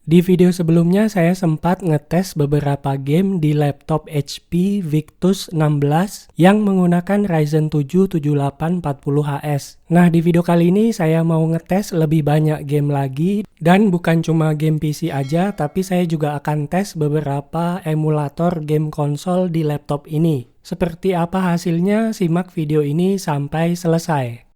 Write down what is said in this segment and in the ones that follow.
Di video sebelumnya saya sempat ngetes beberapa game di laptop HP Victus 16 yang menggunakan Ryzen 7 7840HS. Nah, di video kali ini saya mau ngetes lebih banyak game lagi, dan bukan cuma game PC aja, tapi saya juga akan tes beberapa emulator game konsol di laptop ini. Seperti apa hasilnya, simak video ini sampai selesai.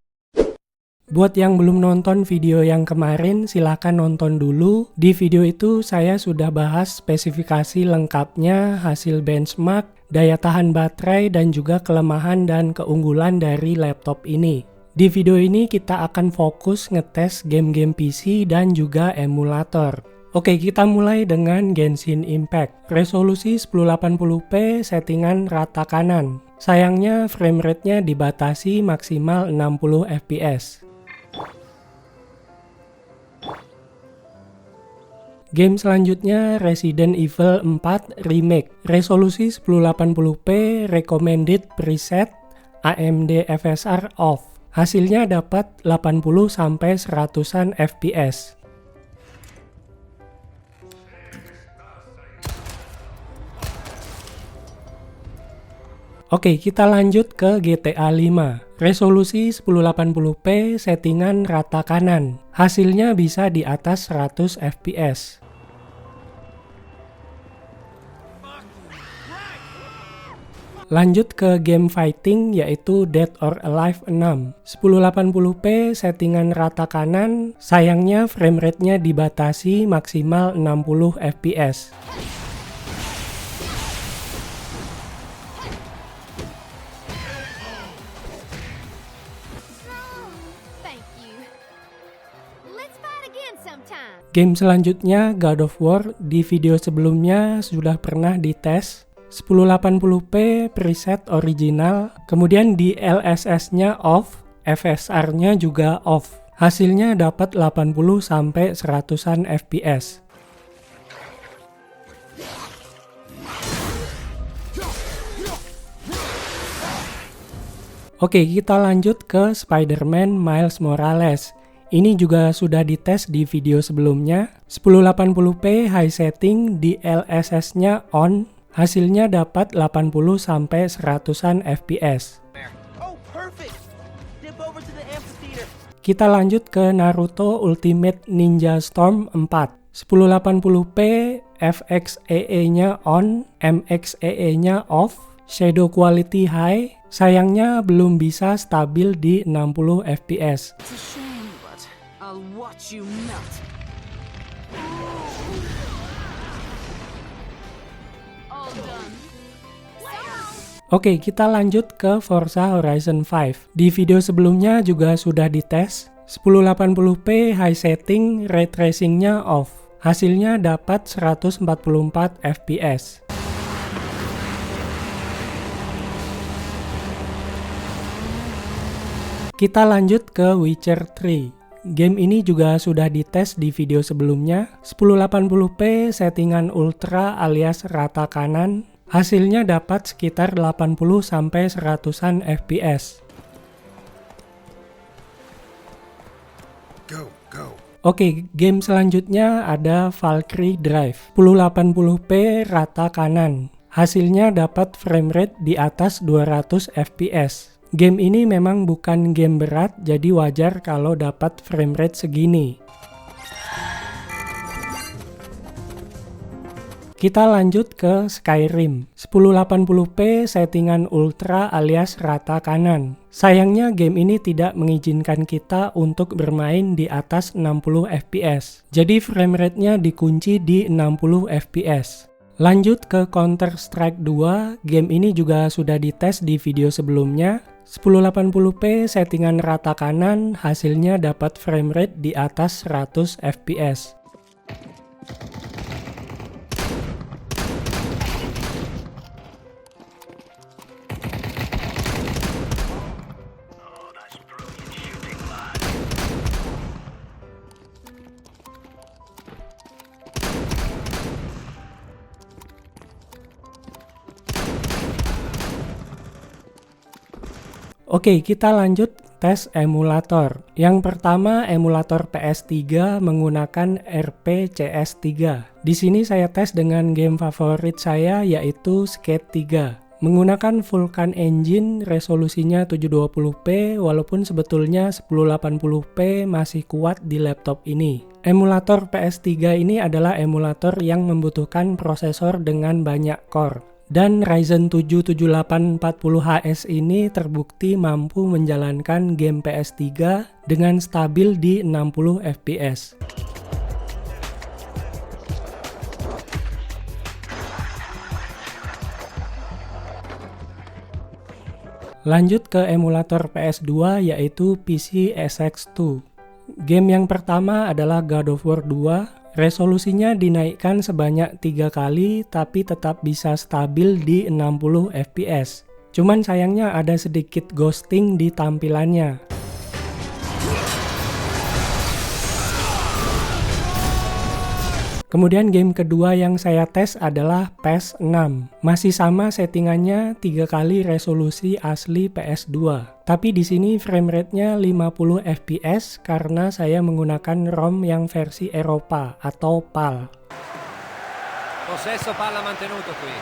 Buat yang belum nonton video yang kemarin, silahkan nonton dulu. Di video itu saya sudah bahas spesifikasi lengkapnya, hasil benchmark, daya tahan baterai, dan juga kelemahan dan keunggulan dari laptop ini. Di video ini kita akan fokus ngetes game-game PC dan juga emulator. Oke, kita mulai dengan Genshin Impact. Resolusi 1080p, settingan rata kanan. Sayangnya frame rate-nya dibatasi maksimal 60 fps. Game selanjutnya Resident Evil 4 Remake. Resolusi 1080p, recommended preset AMD FSR off. Hasilnya dapat 80-100an fps. Oke, kita lanjut ke GTA 5. Resolusi 1080p, settingan rata kanan. Hasilnya bisa di atas 100 fps. Lanjut ke game fighting yaitu Dead or Alive 6. 1080p, settingan rata kanan. Sayangnya frame rate-nya dibatasi maksimal 60 fps. Game selanjutnya God of War. Di video sebelumnya sudah pernah dites 1080p preset original, kemudian di LSS-nya off, FSR-nya juga off. Hasilnya dapat 80-100an fps. Oke, kita lanjut ke Spider-Man Miles Morales. Ini juga sudah dites di video sebelumnya. 1080p high setting, di LSS-nya on. Hasilnya dapat 80-100an fps. Kita lanjut ke Naruto Ultimate Ninja Storm 4. 1080p, FXEE-nya on, MXEE-nya off, shadow quality high. Sayangnya belum bisa stabil di 60 fps. Oke, kita lanjut ke Forza Horizon 5. Di video sebelumnya juga sudah dites 1080p high setting, ray tracing-nya off. Hasilnya dapat 144 fps. Kita lanjut ke Witcher 3. Game ini juga sudah dites di video sebelumnya. 1080p, settingan ultra alias rata kanan. Hasilnya dapat sekitar 80-100an fps. Oke, game selanjutnya ada Valkyrie Drive. 1080p rata kanan. Hasilnya dapat frame rate di atas 200 fps. Game ini memang bukan game berat, jadi wajar kalau dapat frame rate segini. Kita lanjut ke Skyrim. 1080p, settingan ultra alias rata kanan. Sayangnya game ini tidak mengizinkan kita untuk bermain di atas 60 fps. Jadi frame rate-nya dikunci di 60 fps. Lanjut ke Counter Strike 2. Game ini juga sudah dites di video sebelumnya. 1080p, settingan rata kanan. Hasilnya dapat frame rate di atas 100 fps. Oke, kita lanjut tes emulator. Yang pertama, emulator PS3 menggunakan RPCS3. Di sini saya tes dengan game favorit saya yaitu Skate 3. Menggunakan Vulkan Engine, resolusinya 720p walaupun sebetulnya 1080p masih kuat di laptop ini. Emulator PS3 ini adalah emulator yang membutuhkan prosesor dengan banyak core. Dan Ryzen 7 7840HS ini terbukti mampu menjalankan game PS3 dengan stabil di 60 fps. Lanjut ke emulator PS2 yaitu PCSX2. Game yang pertama adalah God of War 2. Resolusinya dinaikkan sebanyak 3 kali tapi tetap bisa stabil di 60 fps. Cuman sayangnya ada sedikit ghosting di tampilannya. Kemudian game kedua yang saya tes adalah PES 6. Masih sama settingannya 3 kali resolusi asli PS2. Tapi di sini frame rate-nya 50 fps karena saya menggunakan ROM yang versi Eropa atau PAL. Possesso palla mantenuto qui.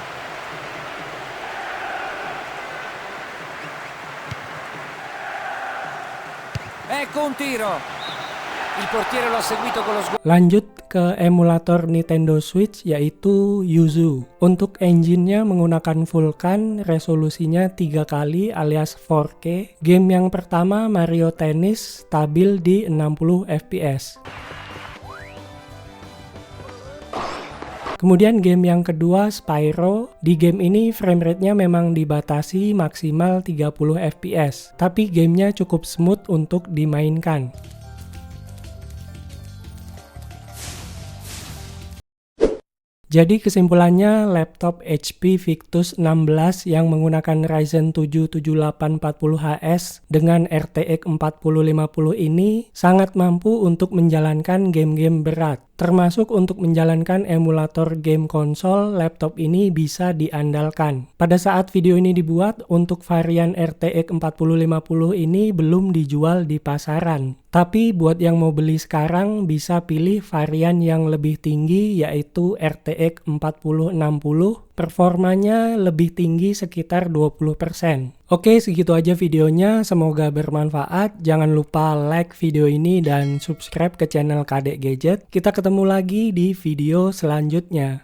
Ecco un tiro. Il portiere lo ha seguito con lo sguardo. Lanjut ke emulator Nintendo Switch yaitu Yuzu. Untuk engine-nya menggunakan Vulkan, resolusinya 3 kali alias 4K. Game yang pertama Mario Tennis stabil di 60 fps. Kemudian game yang kedua Spyro. Di game ini frame rate-nya memang dibatasi maksimal 30 fps, tapi gamenya cukup smooth untuk dimainkan. Jadi kesimpulannya, laptop HP Victus 16 yang menggunakan Ryzen 7 7840HS dengan RTX 4050 ini sangat mampu untuk menjalankan game-game berat. Termasuk untuk menjalankan emulator game konsol, laptop ini bisa diandalkan. Pada saat video ini dibuat, untuk varian RTX 4050 ini belum dijual di pasaran. Tapi buat yang mau beli sekarang bisa pilih varian yang lebih tinggi yaitu RTX 4060. Performanya lebih tinggi sekitar 20%. Oke, segitu aja videonya. Semoga bermanfaat. Jangan lupa like video ini dan subscribe ke channel Kadek Gadget. Kita ketemu lagi di video selanjutnya.